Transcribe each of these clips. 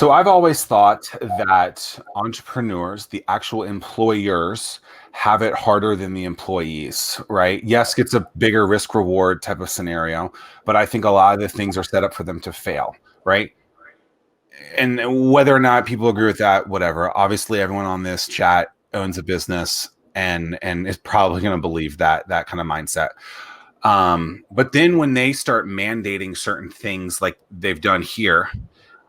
So I've always thought that entrepreneurs, the actual employers, have it harder than the employees, right? Yes, it's a bigger risk reward type of scenario, but I think a lot of the things are set up for them to fail, right? And whether or not people agree with that, whatever. Obviously, everyone on this chat owns a business and is probably going to believe that kind of mindset. But then when they start mandating certain things like they've done here,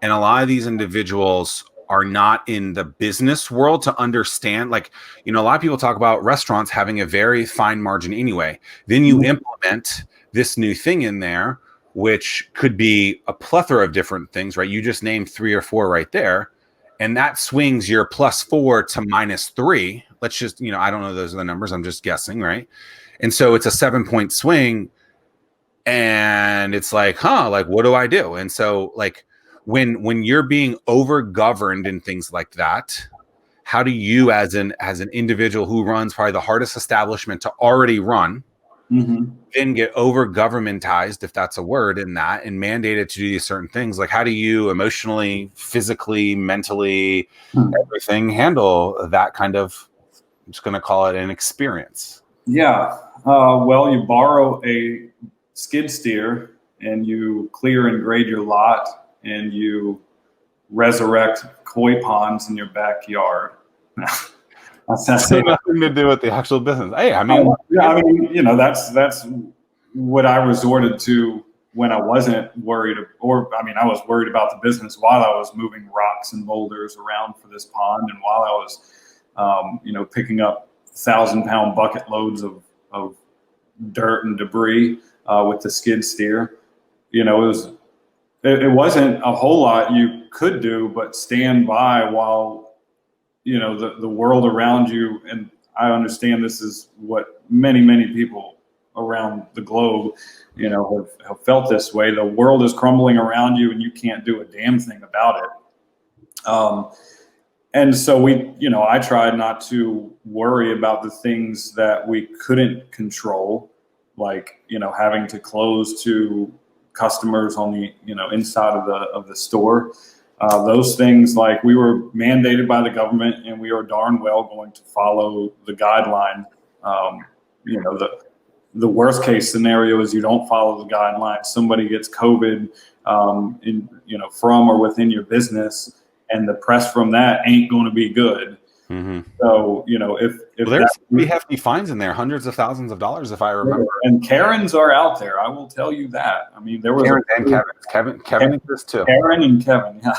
and a lot of these individuals are not in the business world to understand, like, a lot of people talk about restaurants having a very fine margin anyway. Then you implement this new thing in there, which could be a plethora of different things, right? You just named 3 or 4 right there. And that swings your +4 to -3. Let's just, I don't know, those are the numbers. I'm just guessing, right? And so it's a 7-point swing. And it's like, like, what do I do? And so, like, when you're being over governed and things like that, how do you as an individual who runs probably the hardest establishment to already run, then get over governmentized, if that's a word, in that, and mandated to do these certain things? Like, how do you emotionally, physically, mentally, everything handle that kind of, I'm just going to call it an experience? Yeah. Well, you borrow a skid steer and you clear and grade your lot and you resurrect koi ponds in your backyard. That's nothing to do with the actual business. Hey, I mean, that's what I resorted to when I wasn't worried, I was worried about the business while I was moving rocks and boulders around for this pond, and while I was, picking up 1,000-pound bucket loads of dirt and debris with the skid steer. It wasn't a whole lot you could do but stand by while the world around you, and I understand this is what many people around the globe have felt this way. The world is crumbling around you and you can't do a damn thing about it. And so I tried not to worry about the things that we couldn't control, like having to close to customers on the inside of the store. Those things, like, we were mandated by the government, and we are darn well going to follow the guideline. The worst case scenario is you don't follow the guidelines. Somebody gets COVID, from or within your business, and the press from that ain't going to be good. So, if there's pretty hefty fines in there, hundreds of thousands of dollars, if I remember. And Karens are out there. I will tell you that. I mean, there was Kevin exists too. Karen and Kevin, yeah.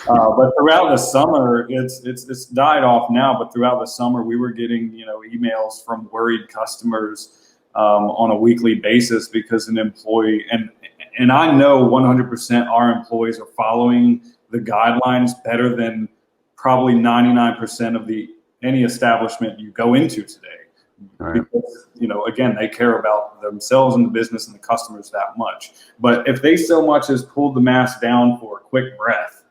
But throughout the summer, it's died off now. But throughout the summer, we were getting emails from worried customers on a weekly basis because an employee, and I know 100% our employees are following the guidelines better than probably 99% of any establishment you go into today. Right. Because, again, they care about themselves and the business and the customers that much. But if they so much as pulled the mask down for a quick breath,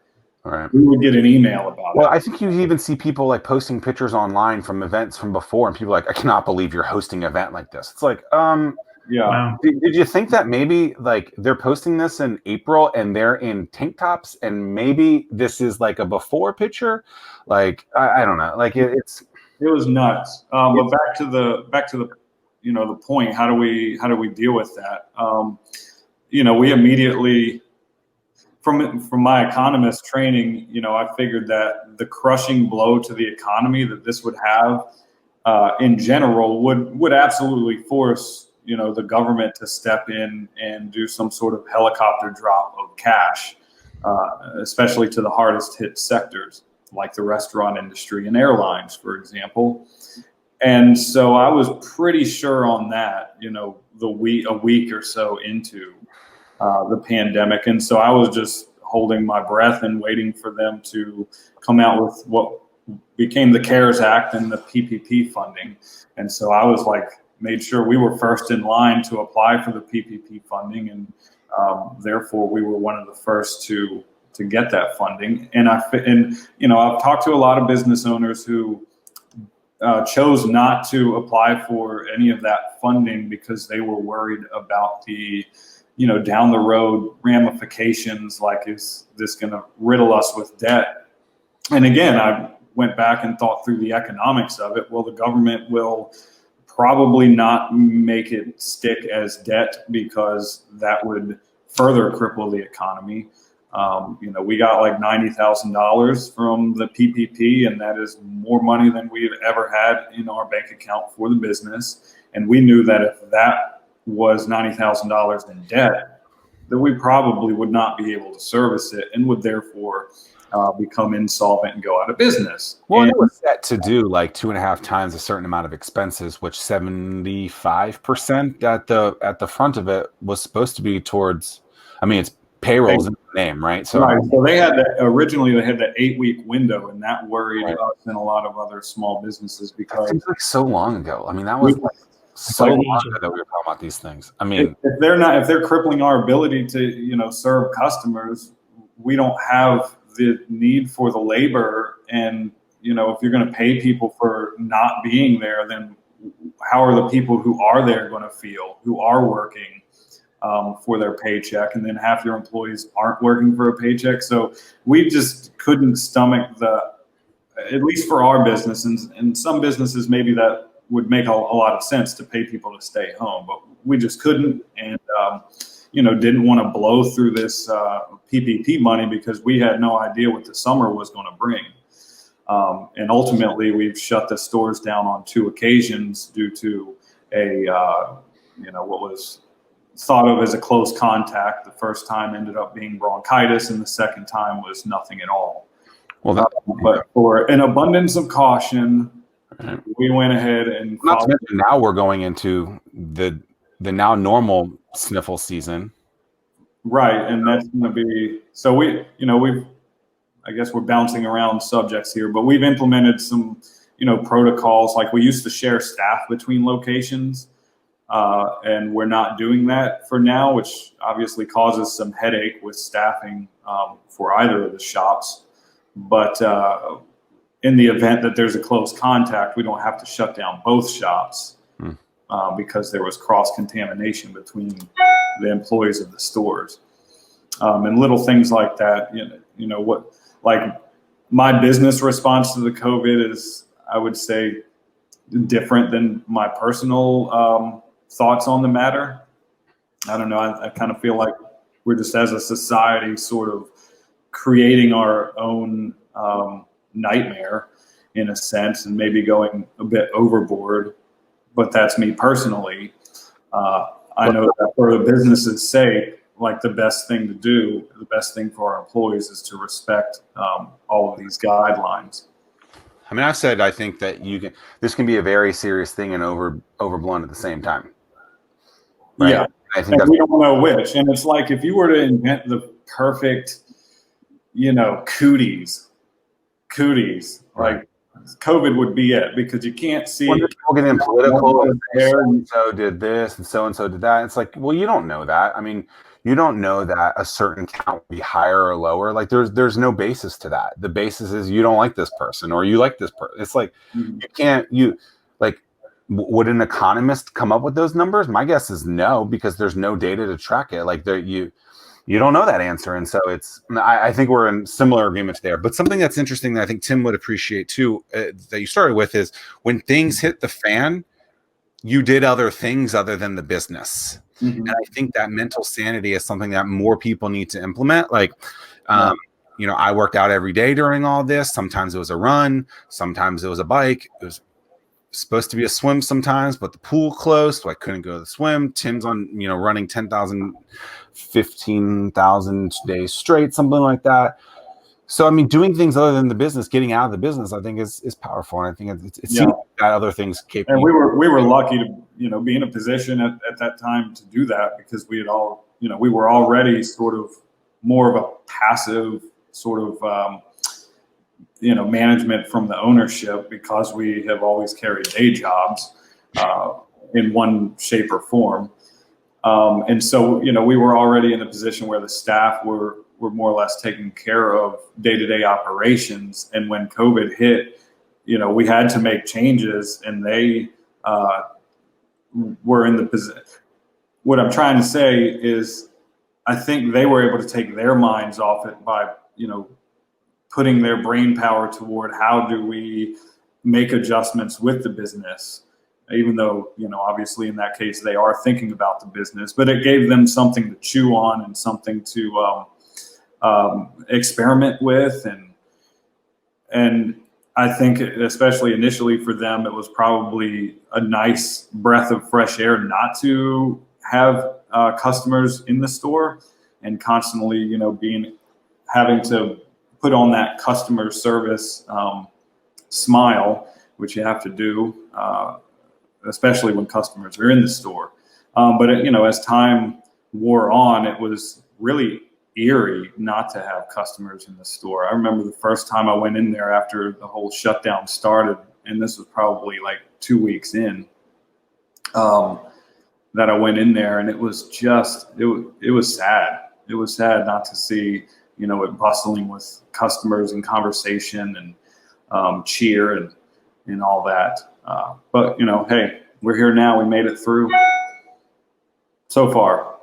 right, we would get an email about it. Well, I think you even see people like posting pictures online from events from before, and people are like, I cannot believe you're hosting an event like this. It's like, yeah. Wow. Did you think that maybe like they're posting this in April and they're in tank tops, and maybe this is like a before picture? Like, I don't know. Like it was nuts. But back to the the point. How do we deal with that? We immediately, from my economist training, I figured that the crushing blow to the economy that this would have in general would absolutely force the government to step in and do some sort of helicopter drop of cash, especially to the hardest hit sectors like the restaurant industry and airlines, for example. And so I was pretty sure on that, a week or so into the pandemic. And so I was just holding my breath and waiting for them to come out with what became the CARES Act and the PPP funding. And so I was made sure we were first in line to apply for the PPP funding, and therefore we were one of the first to get that funding. And I've talked to a lot of business owners who chose not to apply for any of that funding because they were worried about the down the road ramifications, like, is this going to riddle us with debt? And again, I went back and thought through the economics of it. Well, the government will probably not make it stick as debt, because that would further cripple the economy. We got like $90,000 from the PPP, and that is more money than we've ever had in our bank account for the business. And we knew that if that was $90,000 in debt, that we probably would not be able to service it, and would therefore become insolvent and go out of business. Well, and it was set to do like 2.5 times a certain amount of expenses, which 75% at the front of it was supposed to be towards. I mean, it's payrolls in the name, right? So, right. So they had originally they had that 8-week window, and that worried us and a lot of other small businesses, because it seems like so long ago. I mean, that was so long ago that we were talking about these things. I mean, if they're crippling our ability to serve customers, we don't have the need for the labor. And if you're going to pay people for not being there, then how are the people who are there going to feel, who are working for their paycheck? And then half your employees aren't working for a paycheck. So we just couldn't stomach at least for our business, and some businesses maybe that would make a lot of sense to pay people to stay home, but we just couldn't. And didn't want to blow through this PPP money, because we had no idea what the summer was going to bring. And ultimately, we've shut the stores down on 2 occasions due to what was thought of as a close contact. The first time ended up being bronchitis, and the second time was nothing at all. Well, but for an abundance of caution, we went ahead and now we're going into the now normal sniffle season. Right. And that's going to be, so I guess we're bouncing around subjects here, but we've implemented some, protocols. Like, we used to share staff between locations, and we're not doing that for now, which obviously causes some headache with staffing for either of the shops. But in the event that there's a close contact, we don't have to shut down both shops. Because there was cross-contamination between the employees of the stores, and little things like that. Like, my business response to the COVID is, I would say, different than my personal thoughts on the matter. I don't know. I kind of feel like we're just, as a society, sort of creating our own nightmare in a sense, and maybe going a bit overboard. But that's me personally. I know that for the business's sake, like, the best thing to do, the best thing for our employees, is to respect all of these guidelines. I mean, I think that this can be a very serious thing and overblown at the same time. Right? Yeah, I think we don't know which. And it's like, if you were to invent the perfect, cooties, like, COVID would be it, because you can't see. When people get in political, so did this and so did that. It's like, well, you don't know that. I mean, you don't know that a certain count will be higher or lower. Like, there's no basis to that. The basis is you don't like this person, or you like this person. It's like, would an economist come up with those numbers? My guess is no, because there's no data to track it. Like, you don't know that answer. And so I think we're in similar agreements there. But something that's interesting that I think Tim would appreciate too, that you started with, is when things hit the fan, you did other things other than the business. Mm-hmm. And I think that mental sanity is something that more people need to implement. Like, I worked out every day during all this. Sometimes it was a run. Sometimes it was a bike. It was supposed to be a swim sometimes, but the pool closed, so I couldn't go to the swim. Tim's on, running 10,000, 15,000 days straight, something like that. So, I mean, doing things other than the business, getting out of the business, I think is powerful. And I think it seems that other things capable. And we were lucky to, be in a position at that time to do that, because we had all, we were already sort of more of a passive sort of, management from the ownership, because we have always carried day jobs in one shape or form. And so, we were already in a position where the staff were more or less taking care of day-to-day operations. And when COVID hit, we had to make changes, and they were in the position. What I'm trying to say is, I think they were able to take their minds off it by, putting their brain power toward how do we make adjustments with the business, even though, obviously in that case they are thinking about the business, but it gave them something to chew on and something to experiment with. And I think especially initially for them, it was probably a nice breath of fresh air not to have customers in the store and constantly, having to put on that customer service smile, which you have to do, especially when customers are in the store. But as time wore on, it was really eerie not to have customers in the store. I remember the first time I went in there after the whole shutdown started, and this was probably like 2 weeks in, that I went in there, and it was just, it was sad. It was sad not to see, it bustling with customers and conversation and cheer and all that. But, hey, we're here now. We made it through so far.